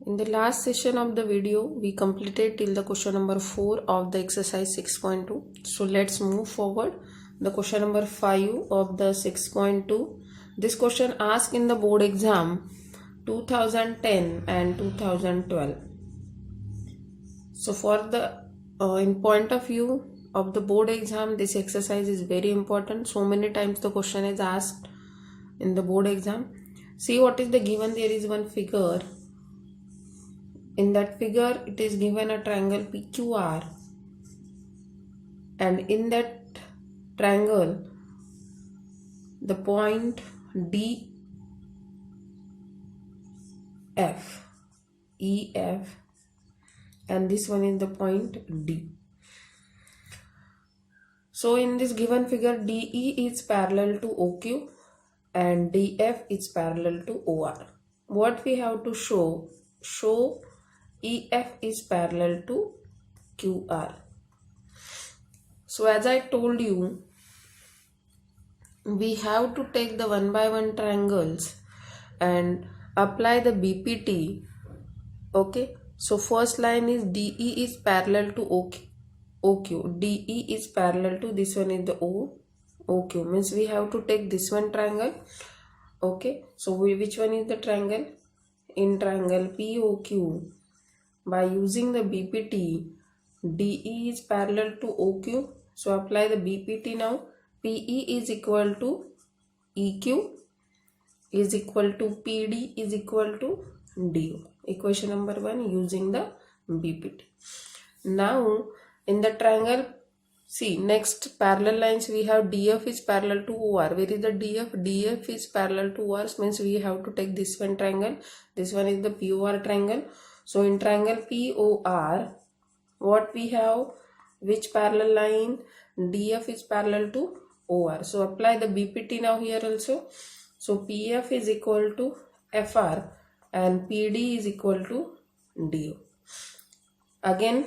In the last session of the video, we completed till the question number 4 of the exercise 6.2. So let's move forward. The question number 5 of the 6.2. This question asked in the board exam 2010 and 2012. So for the in point of view of the board exam, this exercise is very important. So many times the question is asked in the board exam. See what is the given. There is one figure. In that figure, it is given a triangle PQR, and in that triangle, the point DF, EF, and this one is the point D. So in this given figure, DE is parallel to OQ and DF is parallel to OR. What we have to show EF is parallel to QR. So as I told you, we have to take the one by one triangles and apply the BPT. Okay, so first line is DE is parallel to OQ. DE is parallel to this one is the OQ. Means we have to take this one triangle. Okay, so which one is the triangle? In triangle POQ, by using the BPT, DE is parallel to OQ. So apply the BPT now. PE is equal to EQ is equal to PD is equal to DO. Equation number 1 using the BPT. Now in the triangle, see next parallel lines we have DF is parallel to OR. Where is the DF? DF is parallel to OR, means we have to take this one triangle. This one is the POR triangle. So in triangle POR, what we have? Which parallel line? DF is parallel to OR. So apply the BPT now here also. So PF is equal to FR and PD is equal to DO. Again,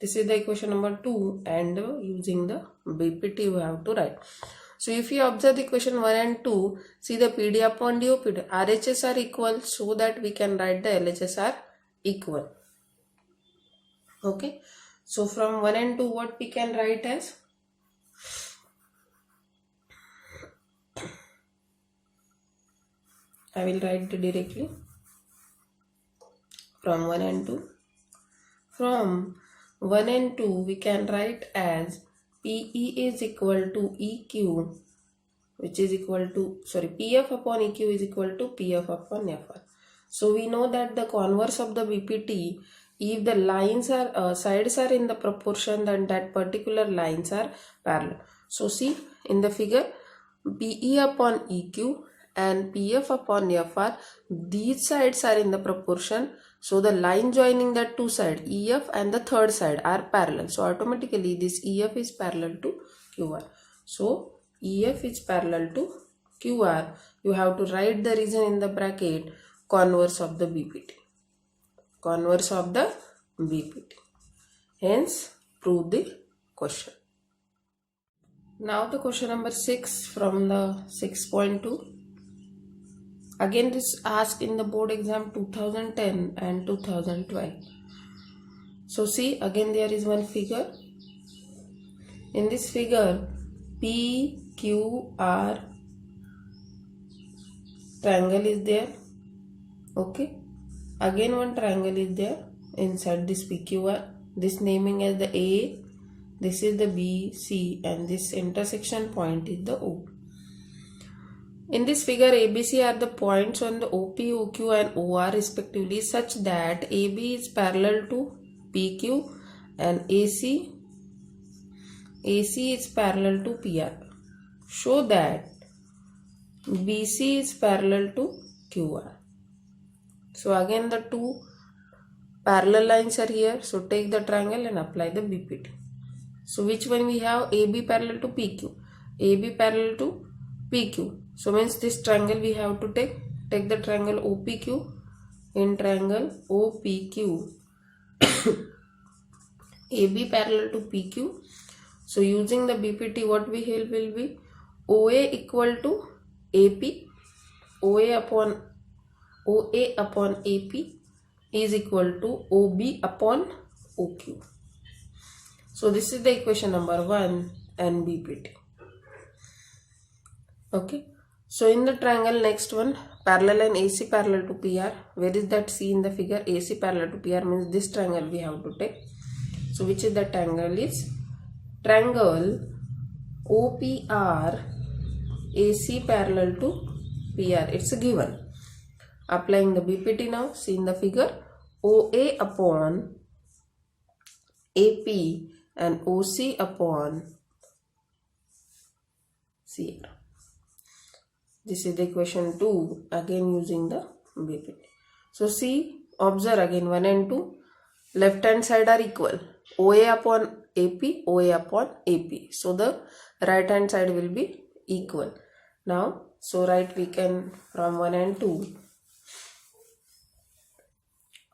this is the equation number 2, and using the BPT we have to write. So if you observe the equation 1 and 2, see the PD upon DO, RHS are equal, so that we can write the LHS are equal. Okay, so from 1 and 2 what we can write as? I will write directly from 1 and 2. From 1 and 2 we can write as PE is equal to EQ, which is equal to, PF upon EQ is equal to PF upon FR. So we know that the converse of the BPT, if the lines are sides are in the proportion, then that particular lines are parallel. So see in the figure, PE upon EQ and PF upon FR, these sides are in the proportion. So the line joining that two sides, EF and the third side, are parallel. So automatically this EF is parallel to QR. So EF is parallel to QR. You have to write the reason in the bracket, converse of the BPT. Converse of the BPT. Hence, prove the question. Now the question number 6 from the 6.2. Again, this asked in the board exam 2010 and 2012. So see, again there is one figure. In this figure, PQR triangle is there. Okay. Again one triangle is there inside this PQR. This naming as the A, this is the B, C, and this intersection point is the O. In this figure, ABC are the points on the OP, OQ and OR respectively, such that AB is parallel to PQ and AC is parallel to PR. Show that BC is parallel to QR. So again the two parallel lines are here. So take the triangle and apply the BPT. So which one we have? AB parallel to PQ, AB parallel to PQ. So means this triangle we have to take the triangle OPQ. In triangle OPQ, AB parallel to PQ. So using the BPT, what we have will be OA equal to AP, OA upon AP is equal to OB upon OQ. So this is the equation number 1 and BPT. Okay. So in the triangle, next one, parallel line AC parallel to PR. Where is that? See in the figure, AC parallel to PR means this triangle we have to take. So which is the triangle? Is triangle OPR AC parallel to PR. It's a given. Applying the BPT now. See in the figure, OA upon AP and OC upon CR. This is the equation 2, again using the BPT. So see, observe again 1 and 2. Left hand side are equal. OA upon AP, OA upon AP. So the right hand side will be equal. Now, so write we can from 1 and 2.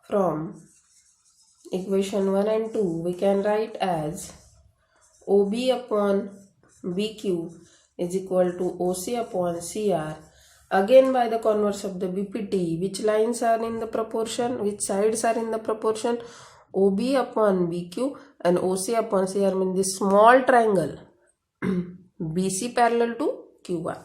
From equation 1 and 2, we can write as OB upon BQ is equal to OC upon CR. Again by the converse of the BPT, which lines are in the proportion, which sides are in the proportion? OB upon BQ and OC upon CR means this small triangle BC parallel to QR,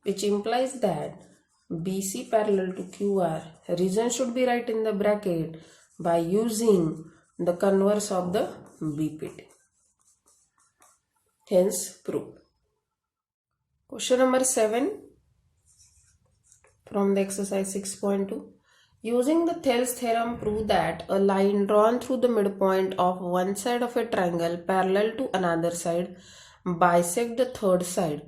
which implies that BC parallel to QR, reason should be right in the bracket by using the converse of the BPT. Hence proved. Question number 7 from the exercise 6.2. Using the Thales theorem, prove that a line drawn through the midpoint of one side of a triangle parallel to another side bisect the third side.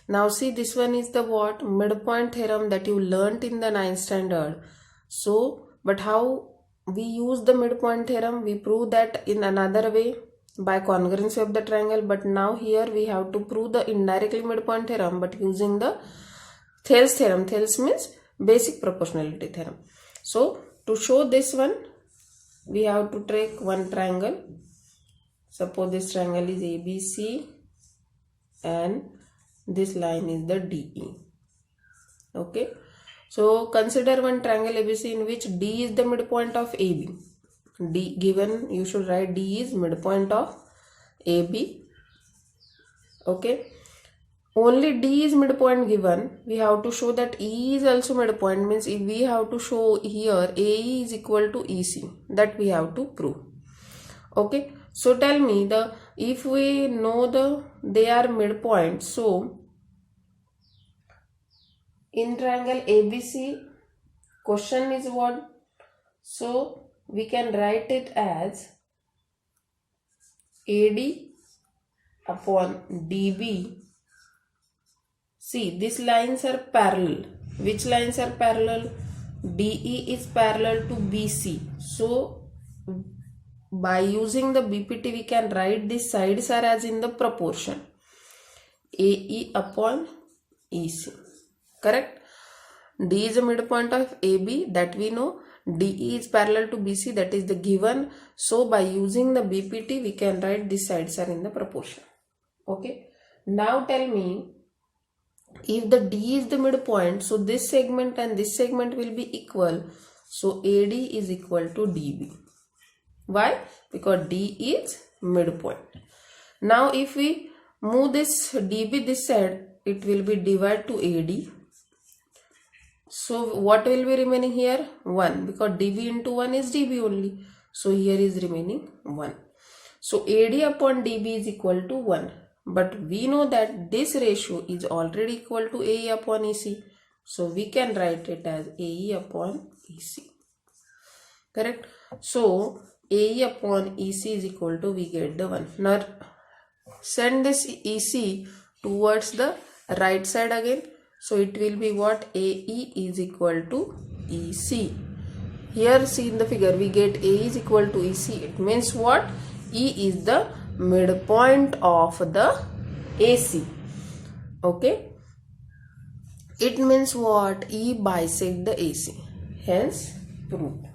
Now see, this one is the what? Midpoint theorem that you learnt in the 9th standard. So, but how we use the midpoint theorem? We prove that in another way by congruency of the triangle, but now here we have to prove the indirectly midpoint theorem but using the Thales theorem. Thales means basic proportionality theorem. So to show this one, we have to take one triangle. Suppose this triangle is ABC and this line is the DE. Okay. So consider one triangle ABC in which D is the midpoint of AB. D given, you should write D is midpoint of AB. Okay. Only D is midpoint given. We have to show that E is also midpoint, means if we have to show here AE is equal to EC, that we have to prove. Okay. So tell me, if we know they are midpoint, so in triangle ABC, question is what? So we can write it as AD upon DB. See, these lines are parallel. Which lines are parallel? DE is parallel to BC. So by using the BPT, we can write these sides are as in the proportion AE upon EC. Correct? D is a midpoint of AB, that we know. DE is parallel to BC, that is the given. So by using the BPT, we can write these sides are in the proportion. Okay. Now tell me, if the D is the midpoint, so this segment and this segment will be equal. So AD is equal to DB. Why? Because D is midpoint. Now if we move this DB this side, it will be divided to AD. So what will be remaining here? 1, because DB into 1 is DB only. So here is remaining 1. So AD upon DB is equal to 1. But we know that this ratio is already equal to AE upon EC. So we can write it as AE upon EC. Correct? So AE upon EC is equal to, we get the 1. Now send this EC towards the right side again. So it will be what? AE is equal to EC. Here see in the figure, we get AE is equal to EC. It means what? E is the midpoint of the AC. Okay. It means what? E bisect the AC. Hence proved.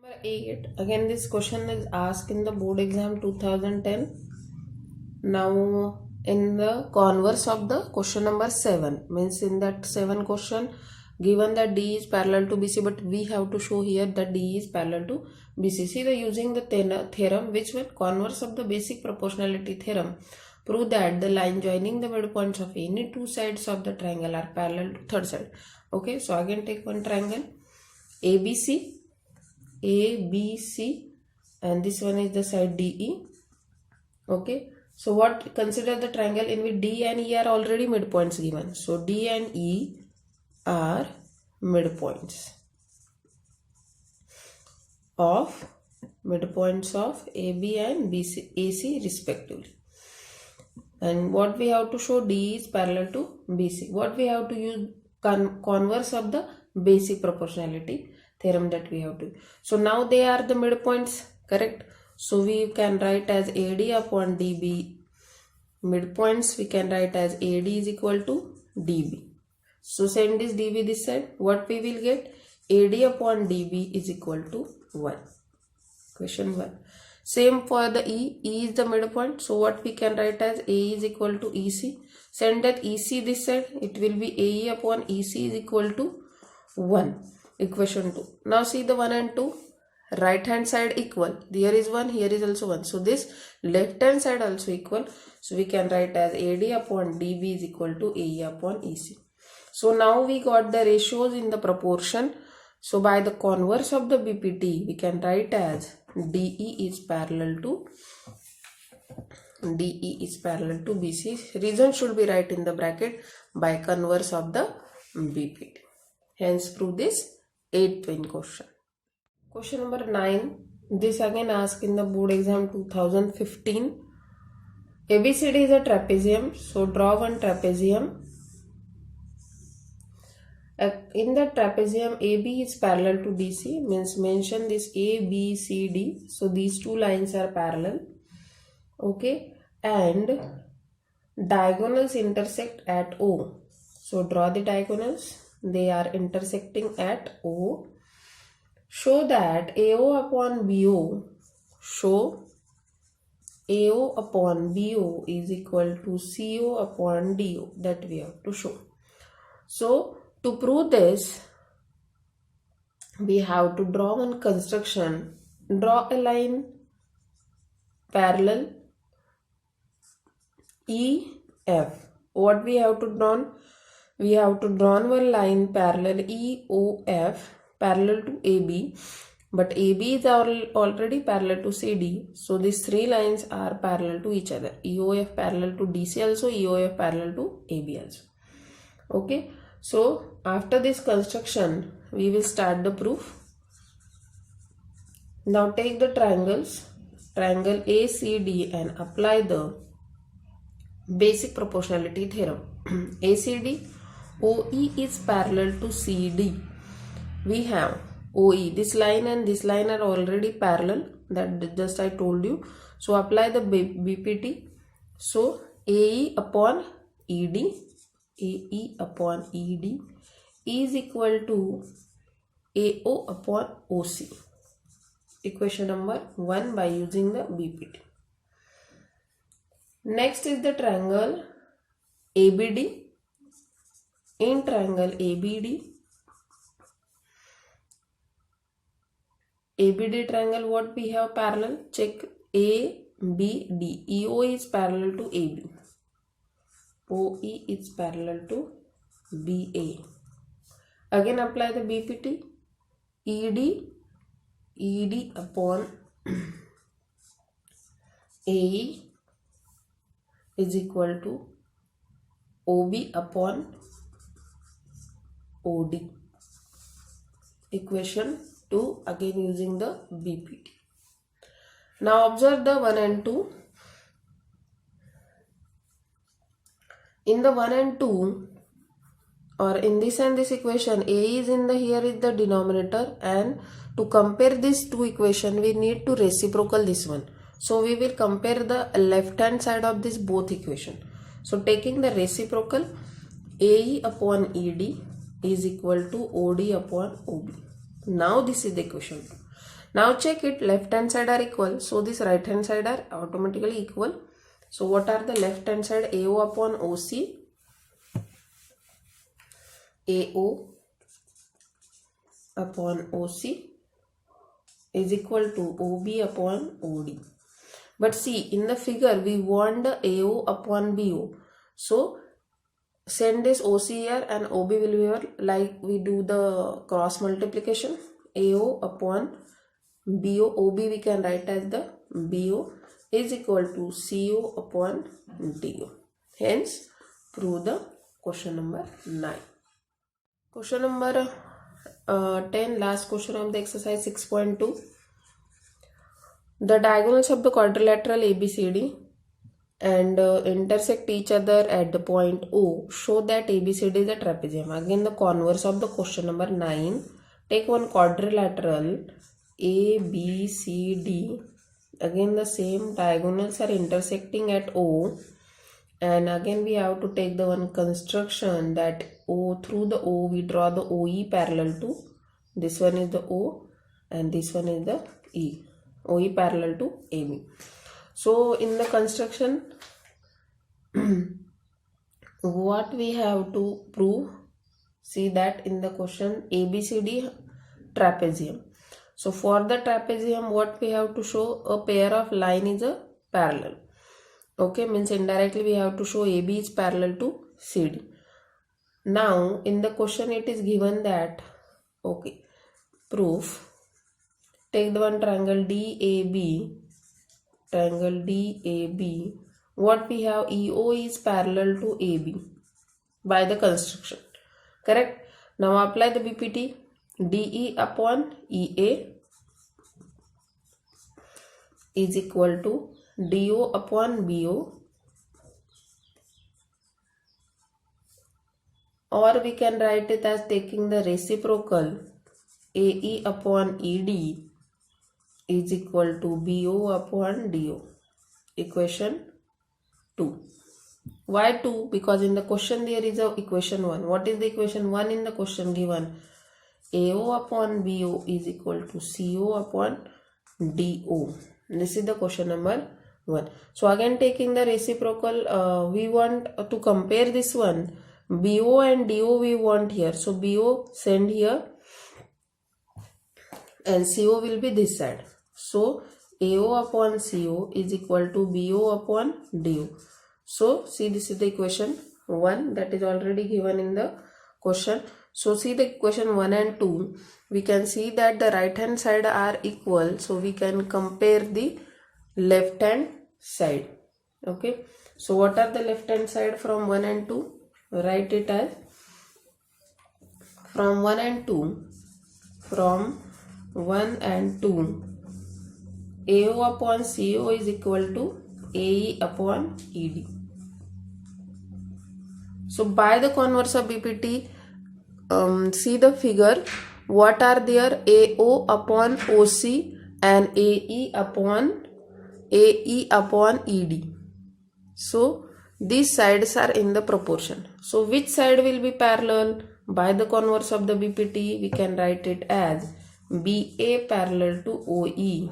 Number 8. Again this question is asked in the board exam 2010. Now in the converse of the question number 7, means in that 7 question given that D is parallel to BC, but we have to show here that D is parallel to BC. See, using the theorem, which will converse of the basic proportionality theorem, prove that the line joining the midpoints of any two sides of the triangle are parallel to third side. Okay, so again take one triangle ABC, and this one is the side DE. Okay, so what, consider the triangle in which D and E are already midpoints given. So D and E are midpoints of AB and AC respectively. And what we have to show, D is parallel to BC. What we have to use, converse of the basic proportionality theorem that we have to. So now they are the midpoints, correct? So we can write as AD upon DB. Midpoints we can write as AD is equal to DB. So send this DB this side. What we will get? AD upon DB is equal to 1. Question 1. Same for the E. E is the midpoint. So what we can write as A is equal to EC. Send that EC this side. It will be AE upon EC is equal to 1. Equation 2. Now see the 1 and 2. Right hand side equal. Here is 1. Here is also 1. So this left hand side also equal. So we can write as AD upon DB is equal to AE upon EC. So now we got the ratios in the proportion. So by the converse of the BPT, we can write as DE is parallel to BC. Reason should be right in the bracket, by converse of the BPT. Hence prove this 8th twin question. Question number 9. This again asked in the board exam 2015. ABCD is a trapezium. So draw one trapezium. In the trapezium, AB is parallel to DC, means mention this A, B, C, D. So these two lines are parallel. Okay, and diagonals intersect at O. So draw the diagonals. They are intersecting at O. Show that AO upon BO. Show AO upon BO is equal to CO upon DO. That we have to show. So to prove this, we have to draw one construction. Draw a line parallel EF. What we have to draw? We have to draw one line parallel EOF parallel to AB. But AB is already parallel to CD. So these three lines are parallel to each other. EOF parallel to DC also, EOF parallel to AB also. Okay. So after this construction, we will start the proof. Now take the triangles, triangle ACD, and apply the basic proportionality theorem. ACD, OE is parallel to CD. We have OE, this line and this line are already parallel, that just I told you. So apply the BPT. So AE upon ED, AE upon ED is equal to AO upon OC. Equation number 1 by using the BPT. Next is the triangle ABD. In triangle ABD triangle, what we have parallel? Check ABD. EO is parallel to AB. OE is parallel to BA. Again apply the BPT. ED upon AE is equal to OB upon OD. Equation 2, again using the BPT. Now observe the 1 and 2. In the 1 and 2, or in this and this equation, A is in the, here is the denominator, and to compare these two equations, we need to reciprocal this one. So we will compare the left hand side of this both equation. So taking the reciprocal, AE upon ED is equal to OD upon OB. Now this is the equation. Now check it, left hand side are equal, so this right hand side are automatically equal. So what are the left hand side? AO upon OC, AO upon OC is equal to OB upon OD. But see, in the figure we want the AO upon BO. So send this OC here and OB will be here, like we do the cross multiplication. AO upon BO, OB we can write as the BO is equal to CO upon DO. Hence, prove the question number 9. Question number 10, last question of the exercise 6.2. The diagonals of the quadrilateral ABCD and intersect each other at the point O. Show that ABCD is a trapezium. Again, the converse of the question number 9. Take one quadrilateral ABCD. Again, the same diagonals are intersecting at O. And again, we have to take the one construction that O, through the O, we draw the OE parallel to. This one is the O and this one is the E. OE parallel to AB. So in the construction, what we have to prove, see that in the question ABCD trapezium. So for the trapezium, what we have to show, a pair of line is a parallel. Okay, means indirectly we have to show AB is parallel to CD. Now in the question it is given that, okay, proof. Take the one triangle DAB. What we have, EO is parallel to AB by the construction. Correct? Now apply the BPT. DE upon EA is equal to DO upon BO, or we can write it as taking the reciprocal AE upon ED is equal to BO upon DO. Equation 2. Why 2? Because in the question there is a equation 1. What is the equation 1 in the question given? AO upon BO is equal to CO upon DO. This is the question number 1. So again, taking the reciprocal, we want to compare this one. BO and DO we want here. So BO send here and CO will be this side. So AO upon CO is equal to BO upon DO. So see, this is the equation 1 that is already given in the question. So see the equation 1 and 2. We can see that the right hand side are equal. So we can compare the left hand side. Okay. So what are the left hand side from 1 and 2? Write it as from 1 and 2. From 1 and 2. AO upon CO is equal to AE upon ED. So by the converse of BPT, see the figure, what are there? AO upon OC and AE upon ED. So these sides are in the proportion. So which side will be parallel? By the converse of the BPT, we can write it as BA parallel to OE.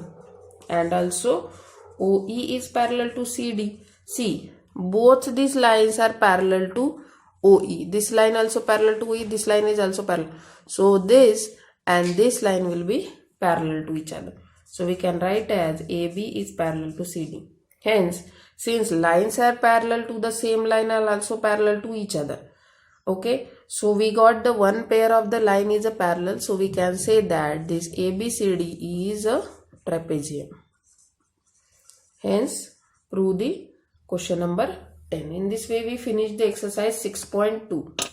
And also OE is parallel to CD. See, both these lines are parallel to OE. This line also parallel to OE. This line is also parallel. So this and this line will be parallel to each other. So we can write as AB is parallel to CD. Hence, since lines are parallel to the same line are also parallel to each other. Okay. So we got the one pair of the line is a parallel. So we can say that this ABCD is a trapezium. Hence, prove the question number 10. In this way, we finish the exercise 6.2.